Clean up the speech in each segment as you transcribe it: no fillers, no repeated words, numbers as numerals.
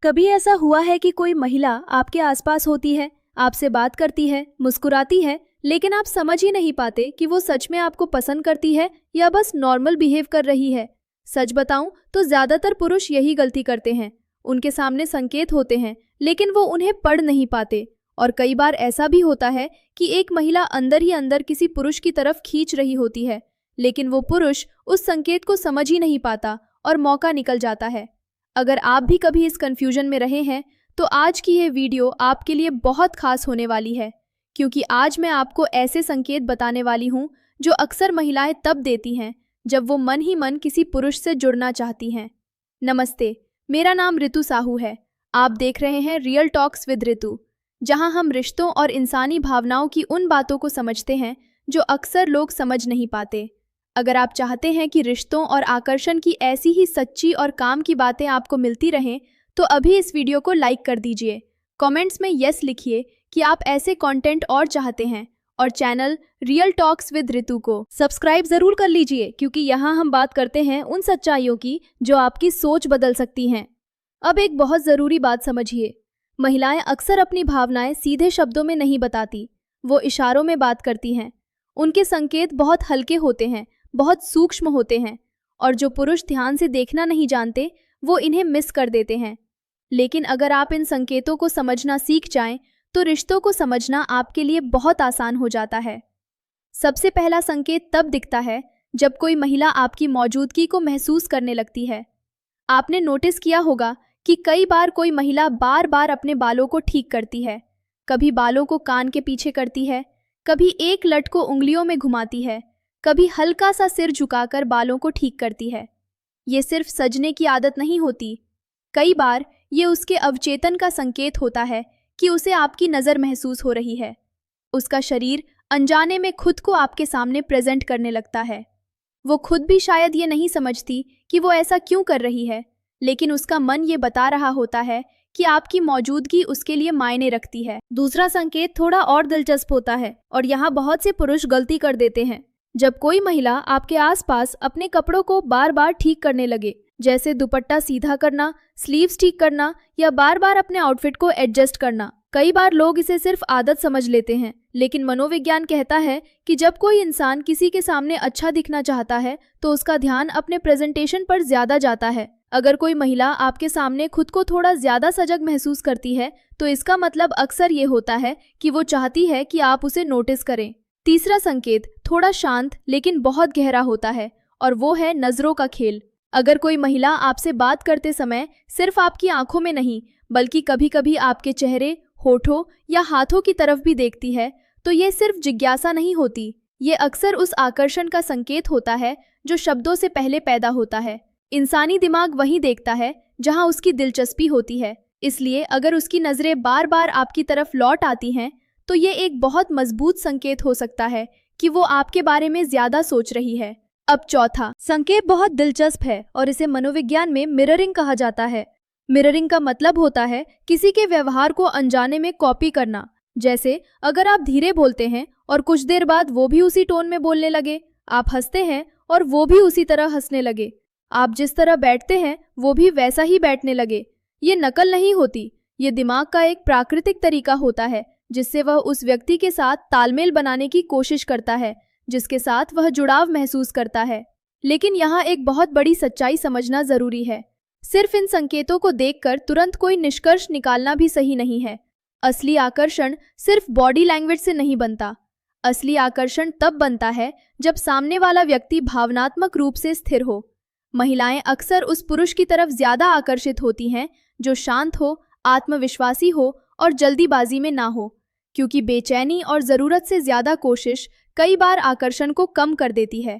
कभी ऐसा हुआ है कि कोई महिला आपके आसपास होती है, आपसे बात करती है, मुस्कुराती है, लेकिन आप समझ ही नहीं पाते कि वो सच में आपको पसंद करती है या बस नॉर्मल बिहेव कर रही है। सच बताऊं तो ज्यादातर पुरुष यही गलती करते हैं। उनके सामने संकेत होते हैं लेकिन वो उन्हें पढ़ नहीं पाते। और कई बार ऐसा भी होता है कि एक महिला अंदर ही अंदर किसी पुरुष की तरफ खींच रही होती है, लेकिन वो पुरुष उस संकेत को समझ ही नहीं पाता और मौका निकल जाता है। अगर आप भी कभी इस कंफ्यूजन में रहे हैं तो आज की ये वीडियो आपके लिए बहुत खास होने वाली है, क्योंकि आज मैं आपको ऐसे संकेत बताने वाली हूँ जो अक्सर महिलाएं तब देती हैं जब वो मन ही मन किसी पुरुष से जुड़ना चाहती हैं। नमस्ते, मेरा नाम ऋतु साहू है। आप देख रहे हैं रियल टॉक्स विद ऋतु, जहां हम रिश्तों और इंसानी भावनाओं की उन बातों को समझते हैं जो अक्सर लोग समझ नहीं पाते। अगर आप चाहते हैं कि रिश्तों और आकर्षण की ऐसी ही सच्ची और काम की बातें आपको मिलती रहें, तो अभी इस वीडियो को लाइक कर दीजिए। कमेंट्स में यस लिखिए कि आप ऐसे कंटेंट और चाहते हैं, और चैनल रियल टॉक्स विद ऋतु को सब्सक्राइब जरूर कर लीजिए, क्योंकि यहाँ हम बात करते हैं उन सच्चाइयों की जो आपकी सोच बदल सकती हैं। अब एक बहुत ज़रूरी बात समझिए, महिलाएं अक्सर अपनी भावनाएं सीधे शब्दों में नहीं बताती, वो इशारों में बात करती हैं। उनके संकेत बहुत हल्के होते हैं, बहुत सूक्ष्म होते हैं, और जो पुरुष ध्यान से देखना नहीं जानते वो इन्हें मिस कर देते हैं। लेकिन अगर आप इन संकेतों को समझना सीख जाएं तो रिश्तों को समझना आपके लिए बहुत आसान हो जाता है। सबसे पहला संकेत तब दिखता है जब कोई महिला आपकी मौजूदगी को महसूस करने लगती है। आपने नोटिस किया होगा कि कई बार कोई महिला बार बार अपने बालों को ठीक करती है, कभी बालों को कान के पीछे करती है, कभी एक लट को उंगलियों में घुमाती है, कभी हल्का सा सिर झुकाकर बालों को ठीक करती है। ये सिर्फ सजने की आदत नहीं होती, कई बार ये उसके अवचेतन का संकेत होता है कि उसे आपकी नज़र महसूस हो रही है। उसका शरीर अनजाने में खुद को आपके सामने प्रेजेंट करने लगता है। वो खुद भी शायद ये नहीं समझती कि वो ऐसा क्यों कर रही है, लेकिन उसका मन ये बता रहा होता है कि आपकी मौजूदगी उसके लिए मायने रखती है। दूसरा संकेत थोड़ा और दिलचस्प होता है, और यहाँ बहुत से पुरुष गलती कर देते हैं। जब कोई महिला आपके आसपास अपने कपड़ों को बार बार ठीक करने लगे, जैसे दुपट्टा सीधा करना, स्लीव्स ठीक करना, या बार बार अपने आउटफिट को एडजस्ट करना। कई बार लोग इसे सिर्फ आदत समझ लेते हैं, लेकिन मनोविज्ञान कहता है कि जब कोई इंसान किसी के सामने अच्छा दिखना चाहता है तो उसका ध्यान अपने प्रेजेंटेशन पर ज्यादा जाता है। अगर कोई महिला आपके सामने खुद को थोड़ा ज्यादा सजग महसूस करती है तो इसका मतलब अक्सर ये होता है कि वो चाहती है कि आप उसे नोटिस करें। तीसरा संकेत थोड़ा शांत लेकिन बहुत गहरा होता है, और वो है नजरों का खेल। अगर कोई महिला आपसे बात करते समय सिर्फ आपकी आंखों में नहीं बल्कि कभी कभी आपके चेहरे, होठों या हाथों की तरफ भी देखती है, तो ये सिर्फ जिज्ञासा नहीं होती, ये अक्सर उस आकर्षण का संकेत होता है जो शब्दों से पहले पैदा होता है। इंसानी दिमाग वहीं देखता है जहां उसकी दिलचस्पी होती है, इसलिए अगर उसकी नज़रें बार बार आपकी तरफ लौट आती हैं तो ये एक बहुत मजबूत संकेत हो सकता है कि वो आपके बारे में ज्यादा सोच रही है। अब चौथा संकेत बहुत दिलचस्प है और इसे मनोविज्ञान में मिररिंग कहा जाता है। मिररिंग का मतलब होता है किसी के व्यवहार को अनजाने में कॉपी करना। जैसे अगर आप धीरे बोलते हैं और कुछ देर बाद वो भी उसी टोन में बोलने लगे, आप हंसते हैं और वो भी उसी तरह हंसने लगे, आप जिस तरह बैठते हैं वो भी वैसा ही बैठने लगे। ये नकल नहीं होती, ये दिमाग का एक प्राकृतिक तरीका होता है जिससे वह उस व्यक्ति के साथ तालमेल बनाने की कोशिश करता है जिसके साथ वह जुड़ाव महसूस करता है। लेकिन यहाँ एक बहुत बड़ी सच्चाई समझना जरूरी है। सिर्फ इन संकेतों को देखकर तुरंत कोई निष्कर्ष निकालना भी सही नहीं है। असली आकर्षण सिर्फ बॉडी लैंग्वेज से नहीं बनता। असली आकर्षण तब बनता है जब सामने वाला व्यक्ति भावनात्मक रूप से स्थिर हो। महिलाएं अक्सर उस पुरुष की तरफ ज्यादा आकर्षित होती हैं जो शांत हो, आत्मविश्वासी हो और जल्दीबाजी में ना हो, क्योंकि बेचैनी और ज़रूरत से ज़्यादा कोशिश कई बार आकर्षण को कम कर देती है।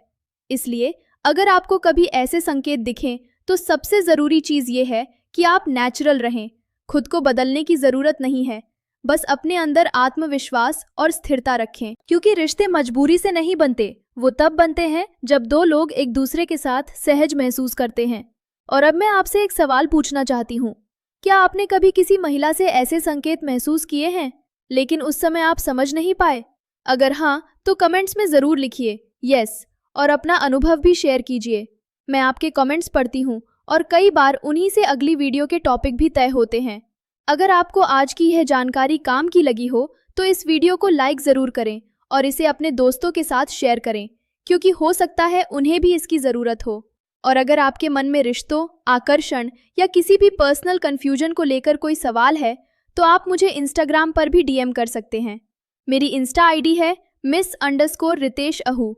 इसलिए अगर आपको कभी ऐसे संकेत दिखें तो सबसे ज़रूरी चीज़ ये है कि आप नेचुरल रहें। खुद को बदलने की ज़रूरत नहीं है, बस अपने अंदर आत्मविश्वास और स्थिरता रखें, क्योंकि रिश्ते मजबूरी से नहीं बनते, वो तब बनते हैं जब दो लोग एक दूसरे के साथ सहज महसूस करते हैं। और अब मैं आपसे एक सवाल पूछना चाहती हूँ, क्या आपने कभी किसी महिला से ऐसे संकेत महसूस किए हैं लेकिन उस समय आप समझ नहीं पाए? अगर हाँ तो कमेंट्स में ज़रूर लिखिए यस, और अपना अनुभव भी शेयर कीजिए। मैं आपके कमेंट्स पढ़ती हूँ और कई बार उन्हीं से अगली वीडियो के टॉपिक भी तय होते हैं। अगर आपको आज की यह जानकारी काम की लगी हो तो इस वीडियो को लाइक ज़रूर करें और इसे अपने दोस्तों के साथ शेयर करें, क्योंकि हो सकता है उन्हें भी इसकी ज़रूरत हो। और अगर आपके मन में रिश्तों, आकर्षण या किसी भी पर्सनल कन्फ्यूजन को लेकर कोई सवाल है तो आप मुझे इंस्टाग्राम पर भी DM कर सकते हैं। मेरी इंस्टा ID है miss_रितेश आहू।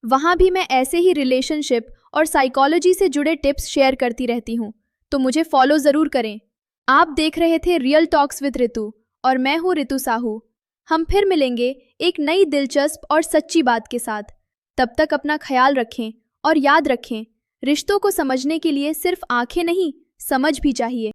वहाँ भी मैं ऐसे ही रिलेशनशिप और साइकोलॉजी से जुड़े टिप्स शेयर करती रहती हूँ, तो मुझे फॉलो ज़रूर करें। आप देख रहे थे रियल टॉक्स विद रितु और मैं हूँ रितु साहू। हम फिर मिलेंगे एक नई दिलचस्प और सच्ची बात के साथ। तब तक अपना ख्याल रखें और याद रखें, रिश्तों को समझने के लिए सिर्फ आंखें नहीं, समझ भी चाहिए।